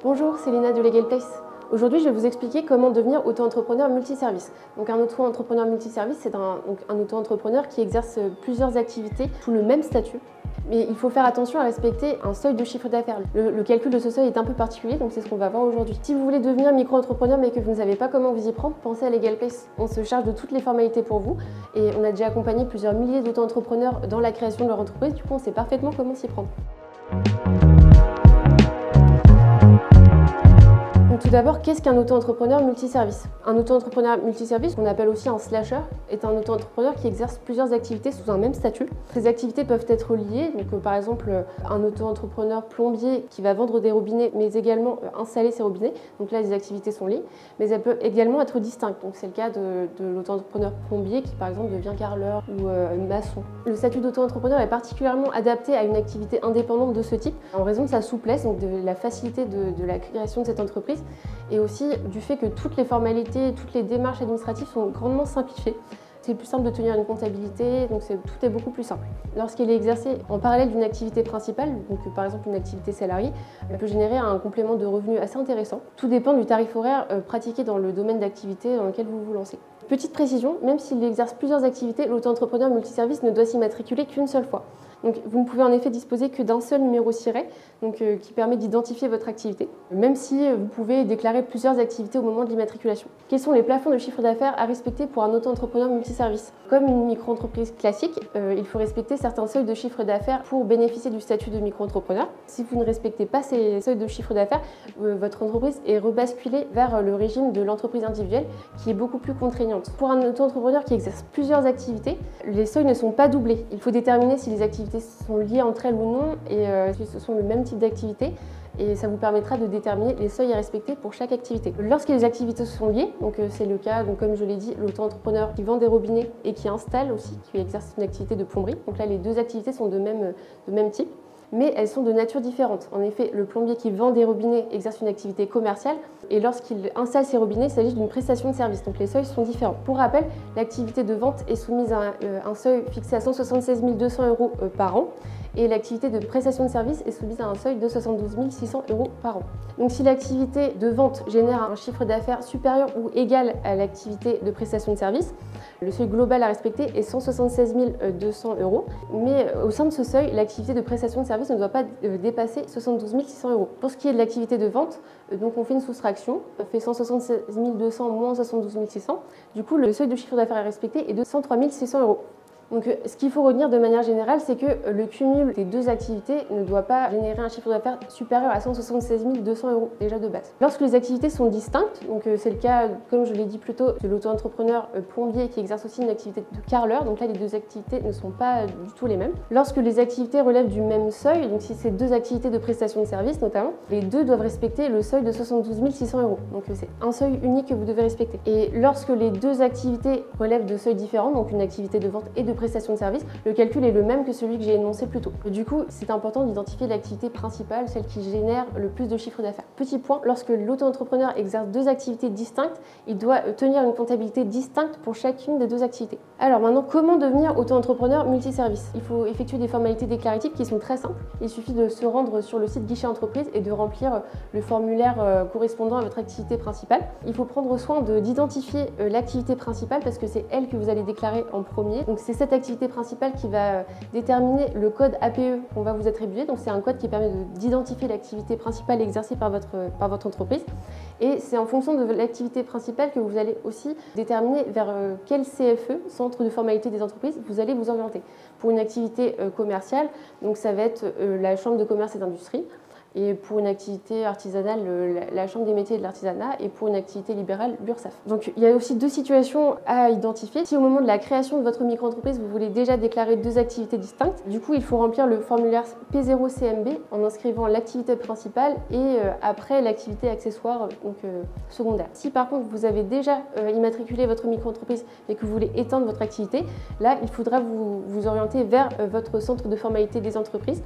Bonjour, c'est Lina de Legal Place. Aujourd'hui, je vais vous expliquer comment devenir auto-entrepreneur multiservice. Donc, un auto-entrepreneur multiservice, c'est un auto-entrepreneur qui exerce plusieurs activités sous le même statut. Mais il faut faire attention à respecter un seuil de chiffre d'affaires. Le calcul de ce seuil est un peu particulier, donc c'est ce qu'on va voir aujourd'hui. Si vous voulez devenir micro-entrepreneur mais que vous ne savez pas comment vous y prendre, pensez à Legal Place. On se charge de toutes les formalités pour vous et on a déjà accompagné plusieurs milliers d'auto-entrepreneurs dans la création de leur entreprise. Du coup, on sait parfaitement comment s'y prendre. Donc tout d'abord, qu'est-ce qu'un auto-entrepreneur multiservice? Un auto-entrepreneur multiservice, qu'on appelle aussi un slasher, est un auto-entrepreneur qui exerce plusieurs activités sous un même statut. Ces activités peuvent être liées, donc par exemple un auto-entrepreneur plombier qui va vendre des robinets mais également installer ses robinets, donc là les activités sont liées, mais elles peuvent également être distinctes, donc c'est le cas de l'auto-entrepreneur plombier qui par exemple devient carreleur ou maçon. Le statut d'auto-entrepreneur est particulièrement adapté à une activité indépendante de ce type en raison de sa souplesse, donc de la facilité de la création de cette entreprise, et aussi du fait que toutes les formalités, toutes les démarches administratives sont grandement simplifiées. C'est plus simple de tenir une comptabilité, donc tout est beaucoup plus simple. Lorsqu'elle est exercée en parallèle d'une activité principale, donc par exemple une activité salariée, elle peut générer un complément de revenus assez intéressant. Tout dépend du tarif horaire pratiqué dans le domaine d'activité dans lequel vous vous lancez. Petite précision, même s'il exerce plusieurs activités, l'auto-entrepreneur multiservice ne doit s'immatriculer qu'une seule fois. Donc, vous ne pouvez en effet disposer que d'un seul numéro SIRET, qui permet d'identifier votre activité, même si vous pouvez déclarer plusieurs activités au moment de l'immatriculation. Quels sont les plafonds de chiffre d'affaires à respecter pour un auto-entrepreneur multiservice? Comme une micro-entreprise classique, il faut respecter certains seuils de chiffre d'affaires pour bénéficier du statut de micro-entrepreneur. Si vous ne respectez pas ces seuils de chiffre d'affaires, votre entreprise est rebasculée vers le régime de l'entreprise individuelle qui est beaucoup plus contraignante. Pour un auto-entrepreneur qui exerce plusieurs activités, les seuils ne sont pas doublés. Il faut déterminer si les activités sont liées entre elles ou non et si ce sont le même type d'activité, et ça vous permettra de déterminer les seuils à respecter pour chaque activité. Lorsque les activités sont liées, c'est le cas, comme je l'ai dit, l'auto-entrepreneur qui vend des robinets et qui installe aussi, qui exerce une activité de plomberie. Donc là, les deux activités sont de même type, mais elles sont de nature différente. En effet, le plombier qui vend des robinets exerce une activité commerciale et lorsqu'il installe ses robinets, il s'agit d'une prestation de service. Donc les seuils sont différents. Pour rappel, l'activité de vente est soumise à un seuil fixé à 176 200 € par an et l'activité de prestation de service est soumise à un seuil de 72 600 € par an. Donc si l'activité de vente génère un chiffre d'affaires supérieur ou égal à l'activité de prestation de service, le seuil global à respecter est 176 200 €, mais au sein de ce seuil, l'activité de prestation de service ne doit pas dépasser 72 600 €. Pour ce qui est de l'activité de vente, donc on fait une soustraction, on fait 176 200 moins 72 600. Du coup, le seuil de chiffre d'affaires à respecter est de 103 600 €. Donc, ce qu'il faut retenir de manière générale, c'est que le cumul des deux activités ne doit pas générer un chiffre d'affaires supérieur à 176 200 € déjà de base. Lorsque les activités sont distinctes, donc c'est le cas, comme je l'ai dit plus tôt, de l'auto-entrepreneur plombier qui exerce aussi une activité de carreleur, donc là les deux activités ne sont pas du tout les mêmes. Lorsque les activités relèvent du même seuil, donc si c'est deux activités de prestation de service notamment, les deux doivent respecter le seuil de 72 600 €. Donc c'est un seuil unique que vous devez respecter. Et lorsque les deux activités relèvent de seuils différents, donc une activité de vente et de prestation de service, le calcul est le même que celui que j'ai énoncé plus tôt. Du coup, c'est important d'identifier l'activité principale, celle qui génère le plus de chiffre d'affaires. Petit point, lorsque l'auto-entrepreneur exerce deux activités distinctes, il doit tenir une comptabilité distincte pour chacune des deux activités. Alors maintenant, comment devenir auto-entrepreneur multiservice? Il faut effectuer des formalités déclaratives qui sont très simples. Il suffit de se rendre sur le site guichet entreprise et de remplir le formulaire correspondant à votre activité principale. Il faut prendre soin d'identifier l'activité principale parce que c'est elle que vous allez déclarer en premier. Donc c'est cette activité principale qui va déterminer le code APE qu'on va vous attribuer. Donc c'est un code qui permet d'identifier l'activité principale exercée par votre entreprise. Et c'est en fonction de l'activité principale que vous allez aussi déterminer vers quel CFE, Centre de formalité des entreprises, vous allez vous orienter. Pour une activité commerciale, donc ça va être la Chambre de commerce et d'industrie. Et pour une activité artisanale, la Chambre des métiers et de l'artisanat, et pour une activité libérale, l'URSSAF. Donc il y a aussi deux situations à identifier. Si au moment de la création de votre micro-entreprise, vous voulez déjà déclarer deux activités distinctes, du coup il faut remplir le formulaire P0CMB en inscrivant l'activité principale et après l'activité accessoire, donc secondaire. Si par contre vous avez déjà immatriculé votre micro-entreprise et que vous voulez étendre votre activité, là il faudra vous orienter vers votre centre de formalité des entreprises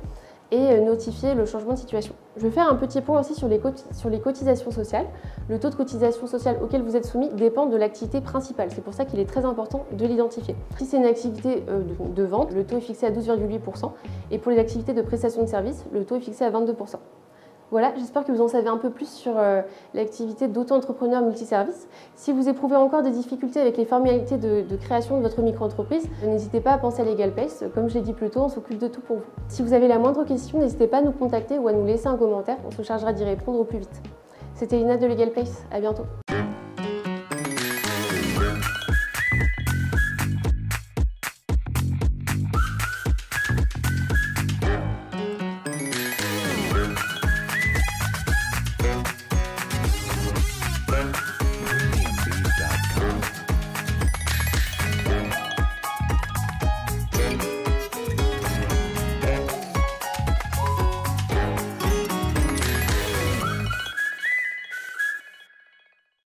et notifier le changement de situation. Je vais faire un petit point aussi sur les cotisations sociales. Le taux de cotisation sociale auquel vous êtes soumis dépend de l'activité principale. C'est pour ça qu'il est très important de l'identifier. Si c'est une activité de vente, le taux est fixé à 12,8% et pour les activités de prestation de services, le taux est fixé à 22%. Voilà, j'espère que vous en savez un peu plus sur l'activité d'auto-entrepreneur multiservice. Si vous éprouvez encore des difficultés avec les formalités de création de votre micro-entreprise, n'hésitez pas à penser à LegalPlace. Comme je l'ai dit plus tôt, on s'occupe de tout pour vous. Si vous avez la moindre question, n'hésitez pas à nous contacter ou à nous laisser un commentaire. On se chargera d'y répondre au plus vite. C'était Lina de LegalPlace. À bientôt.